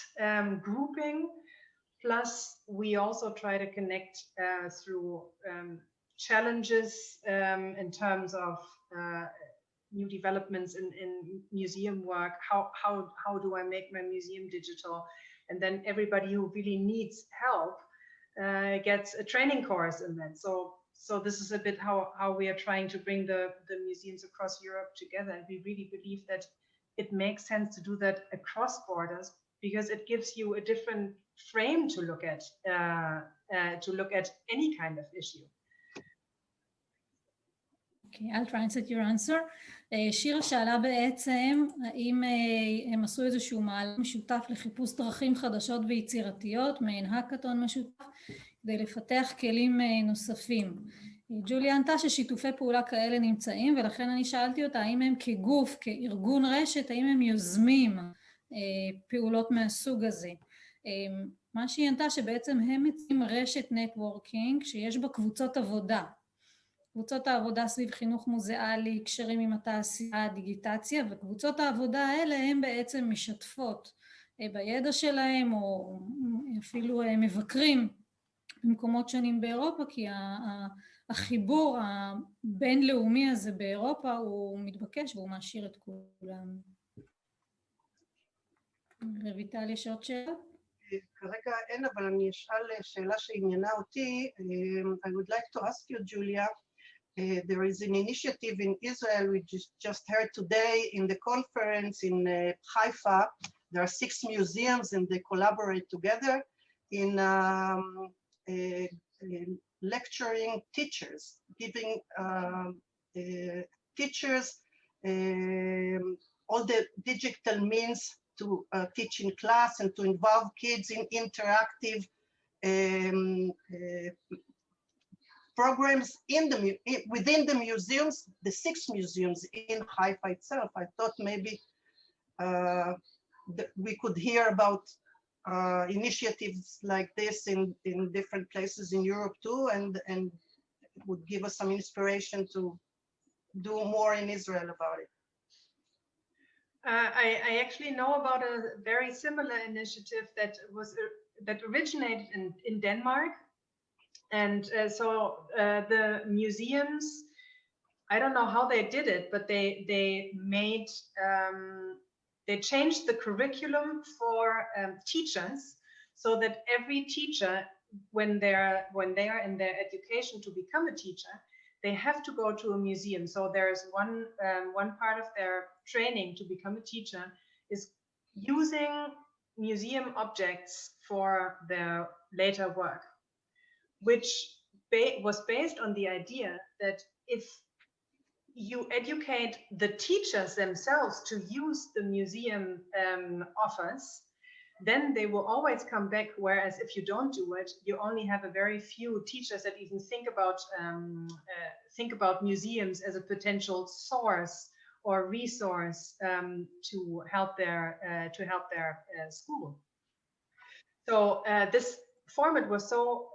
grouping. Plus, we also try to connect through challenges in terms of new developments in museum work. How do I make my museum digital? And then everybody who really needs help gets a training course in that. So this is a bit how we are trying to bring the museums across Europe together. And we really believe that it makes sense to do that across borders, because it gives you a different frame to look at any kind of issue. Okay, I'll translate your answer. שירה שאלה בעצם האם הם עשו איזשהו מהלך משותף לחיפוש דרכים חדשות ויצירתיות, מעין האקתון משותף, כדי לפתח כלים נוספים. ג'וליה ענתה ששיתופי פעולה כאלה נמצאים, ולכן אני שאלתי אותה האם הם כגוף, כארגון רשת, האם הם יוזמים פעולות מהסוג הזה. מה שהיא ענתה שבעצם הם מציעים רשת נטוורקינג שיש בה קבוצות עבודה. קבוצות העבודה סביב חינוך מוזיאלי, קשרים עם התעשייה, הדיגיטציה, וקבוצות העבודה האלה הן בעצם משתפות בידע שלהם, או אפילו מבקרים במקומות שונים באירופה, כי החיבור הבינלאומי הזה באירופה הוא מתבקש והוא מעשיר את כולם. רויטל, יש עוד שאלה? כרגע אין, אבל אני אשאל שאלה שעניינה אותי. I would like to ask you, Julia, there is an initiative in Israel, we just heard today in the conference in Haifa. There are 6 museums and they collaborate together in lecturing teachers, giving teachers all the digital means to teach in class and to involve kids in interactive programs within the museums, the 6 museums in Haifa itself. I thought maybe we could hear about initiatives like this in different places in Europe too, and it would give us some inspiration to do more in Israel about it. I actually know about a very similar initiative that originated in Denmark. And so the museums, I don't know how they did it, but they made, they changed the curriculum for teachers so that every teacher, when they are in their education to become a teacher, they have to go to a museum. So there's one part of their training to become a teacher is using museum objects for their later work, which was based on the idea that if you educate the teachers themselves to use the museum offers, then they will always come back. Whereas if you don't do it, you only have a very few teachers that even think about museums as a potential source or resource to help their school. So this format was so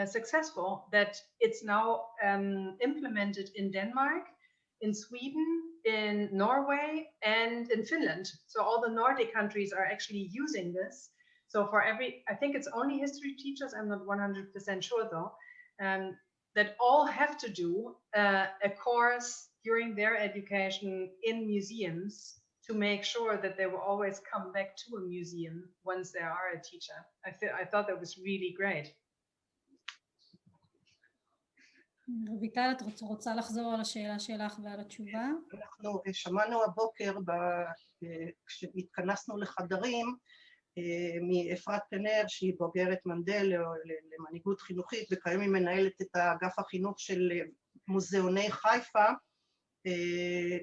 successful that it's now implemented in Denmark, in Sweden, in Norway, and in Finland. So all the Nordic countries are actually using this. So for I think it's only history teachers, I'm not 100% sure though, that all have to do a course during their education in museums to make sure that they will always come back to a museum once they are a teacher. I thought that was really great. רויטל, את רוצה לחזור על השאלה שלך ועל התשובה? אנחנו שמענו הבוקר, כשהתכנסנו לחדרים, מאפרת פנר, שהיא בוגרת מנדל למנהיגות חינוכית, וכיום היא מנהלת את האגף החינוך של מוזיאוני חיפה,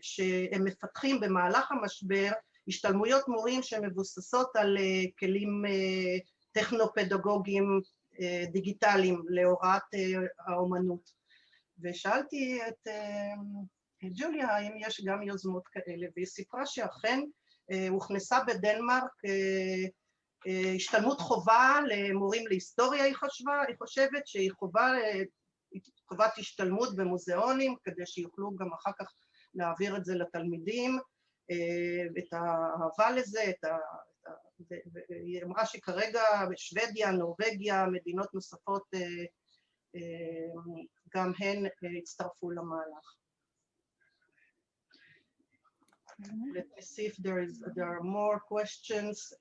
שהם מפתחים במהלך המשבר השתלמויות מורים שמבוססות על כלים טכנו-פדגוגיים דיגיטליים להוראת האומנות. ושאלתי את ג'וליה האם יש גם יוזמות כאלה, והיא סיפרה שאכן הוכנסה בדנמרק השתלמות חובה למורים להיסטוריה, היא חושבת שהיא חובת השתלמות במוזיאונים, כדי שיוכלו גם אחר כך להעביר את זה לתלמידים, את האהבה לזה, היא אמרה שכרגע בשוודיה, נורווגיה, מדינות נוספות גם הן הצטרפו למהלך. Let me see if there are more questions.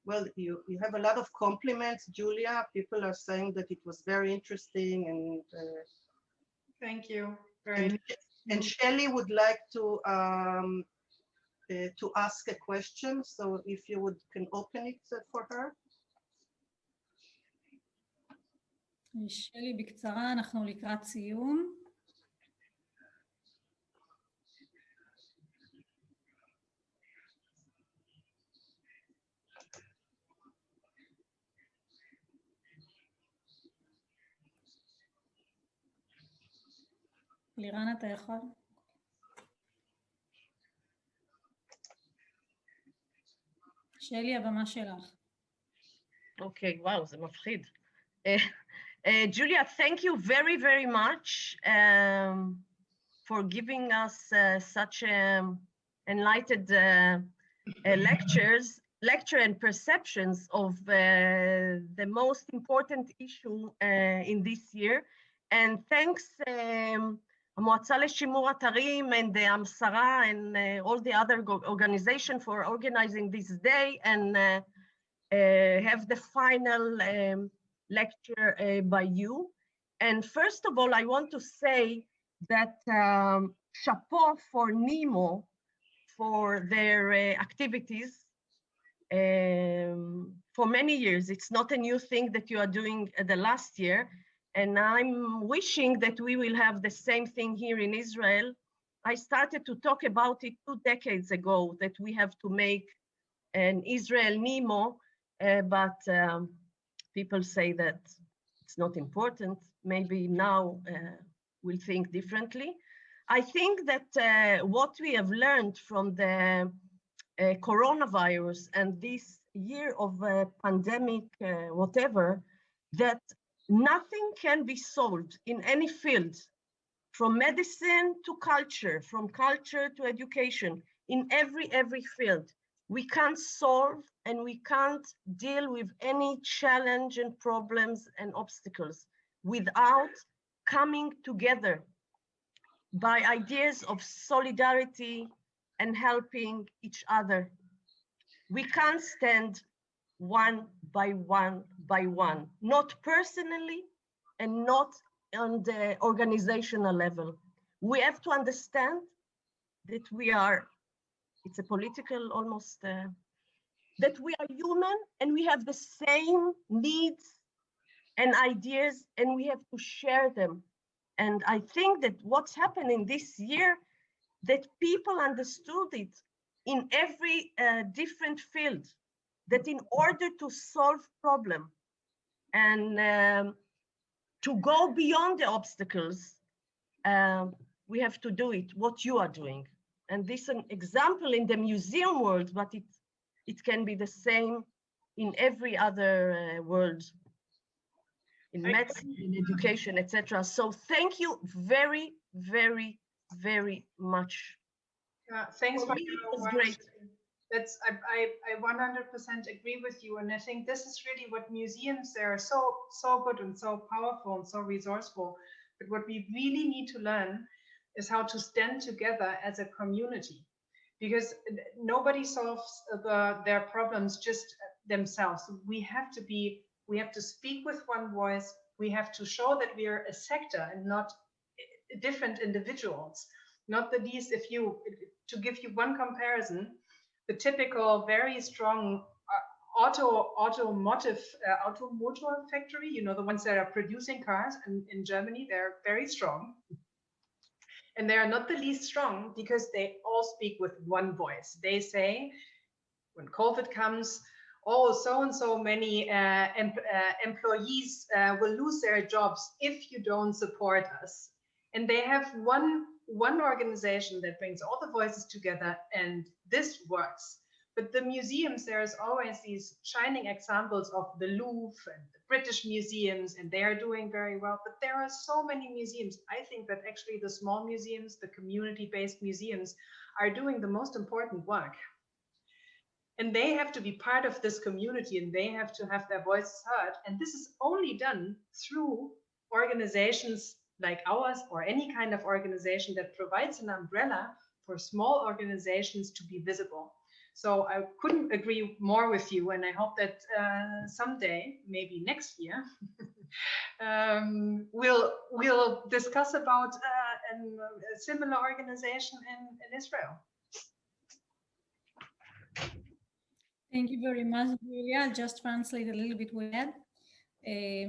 Well, you have a lot of compliments, Julia. People are saying that it was very interesting and thank you. And Shelley would like to ask a question, so if you can open it for her. שלי, בקצרה, אנחנו לקראת סיום. לירן, אתה יכול? שלי, הבמה שלך. אוקיי, וואו, זה מפחיד. Julia, thank you very, very much for giving us such enlightened lecture and perceptions of the most important issue in this year. And thanks המועצה לשימור אתרים and the ההמסרה and all the other organization for organizing this day and have the final lecture by you. And first of all, I want to say that chapeau for NEMO for their activities for many years. It's not a new thing that you are doing the last year. And I'm wishing that we will have the same thing here in Israel. I started to talk about it 2 decades ago, that we have to make an Israel NEMO, but people say that it's not important. Maybe now we'll think differently. I think that what we have learned from the coronavirus and this year of pandemic, whatever, that nothing can be solved in any field, from medicine to culture, from culture to education, in every field. We can't solve and we can't deal with any challenge and problems and obstacles without coming together by ideas of solidarity and helping each other. We can't stand one by one, not personally and not on the organizational level. We have to understand that we are, it's a political almost, that we are human and we have the same needs and ideas and we have to share them. And I think that what's happening this year, that people understood it in every different field, that in order to solve problem and to go beyond the obstacles, we have to do it, what you are doing. And this is an example in the museum world, but it can be the same in every other world, in medicine, in education, etc. So thank you very, very, very much. Thanks for me, your it was words. great. That's I 100% agree with you, and I think this is really what museums, they are so good and so powerful and so resourceful. But what we really need to learn is how to stand together as a community, because nobody solves their problems just themselves. We have to speak with one voice. We have to show that we are a sector and not different individuals. Not the least, to give you one comparison, the typical very strong automotive factory, you know, the ones that are producing cars in Germany, they're very strong. And they are not the least strong because they all speak with one voice. They say, when COVID comes, oh, so and so many employees will lose their jobs if you don't support us. And they have one organization that brings all the voices together, and this works. But the museums, there's always these shining examples of the Louvre and the British museums, and they are doing very well. But there are so many museums. I think that actually the small museums, the community-based museums, are doing the most important work. And they have to be part of this community, and they have to have their voices heard. And this is only done through organizations like ours, or any kind of organization that provides an umbrella for small organizations to be visible. So I couldn't agree more with you, and I hope that someday, maybe next year, we'll discuss about a similar organization in Israel. Thank you very much, Julia. I'll just translate a little bit with that.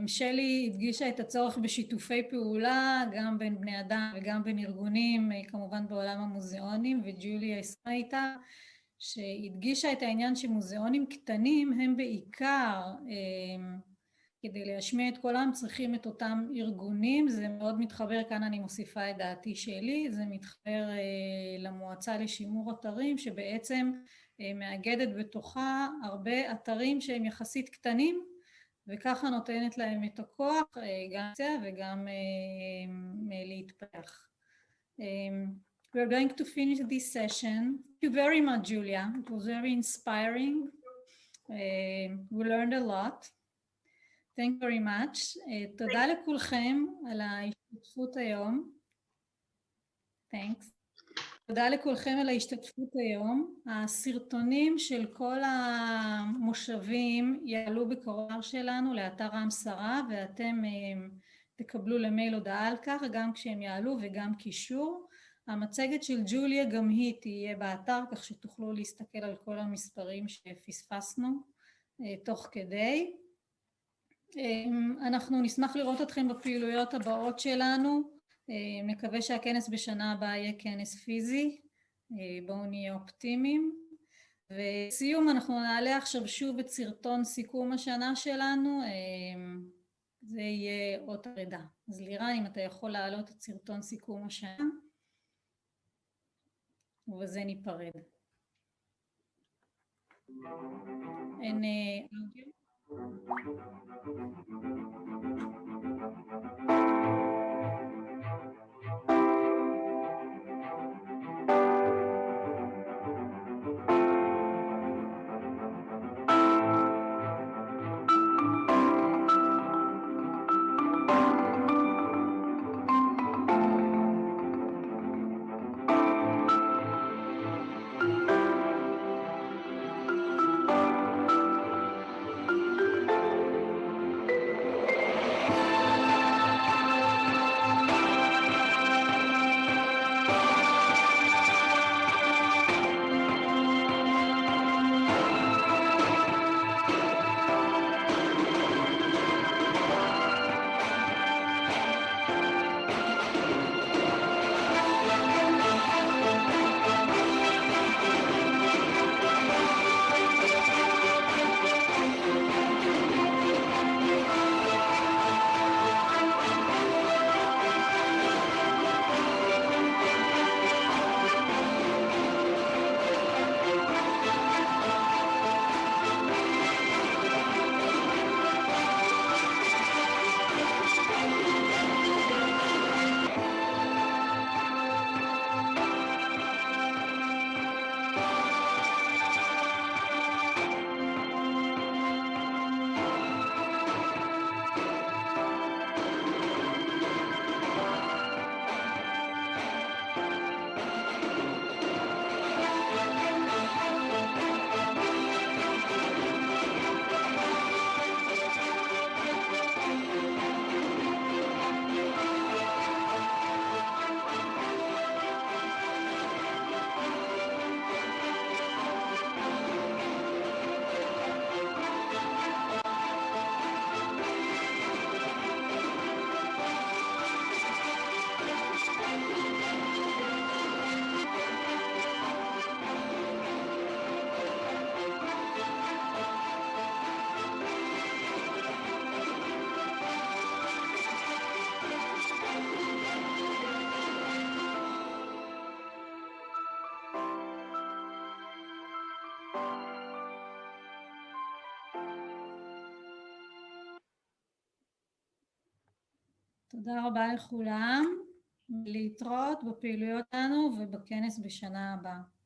שלי הדגישה את הצורך בשיתופי פעולה, גם בין בני אדם וגם בין ארגונים, כמובן בעולם המוזיאונים, וג'וליה הסכימה איתה, שהדגישה את העניין שמוזיאונים קטנים הם בעיקר, כדי להשמיע את קולם, צריכים את אותם ארגונים. זה מאוד מתחבר, כאן אני מוסיפה את דעתי שלי, זה מתחבר למועצה לשימור אתרים, שבעצם מאגדת בתוכה הרבה אתרים שהם יחסית קטנים, וככה נותנת להם את הכוח, גם זה וגם להתפתח. We're going to finish this session. Thank you very much, Julia. It was very inspiring. We learned a lot. Thank you very much. תודה לכולכם על ההשתתפות היום. Thanks. תודה לכולכם על ההשתתפות היום. הסרטונים של כל המושבים יעלו בקרוב שלנו לאתר ההמסרה, ואתם תקבלו למייל הודעה על כך, גם כשהם יעלו וגם קישור. המצגת של ג'וליה גם היא תהיה באתר, כך שתוכלו להסתכל על כל המספרים שפספסנו תוך כדי. אנחנו נשמח לראות אתכם בפעילויות הבאות שלנו. מקווה שהכנס בשנה הבאה יהיה כנס פיזי. בואו נהיה אופטימיים. וסיום, אנחנו נעלה עכשיו שוב את סרטון סיכום השנה שלנו. זה יהיה אות פרידה. אז לירן, אם אתה יכול להעלות את סרטון סיכום השנה, ובזה ניפרד. אין אודיו? תודה רבה לכולם, להתראות בפעילויות שלנו ובכנס בשנה הבאה.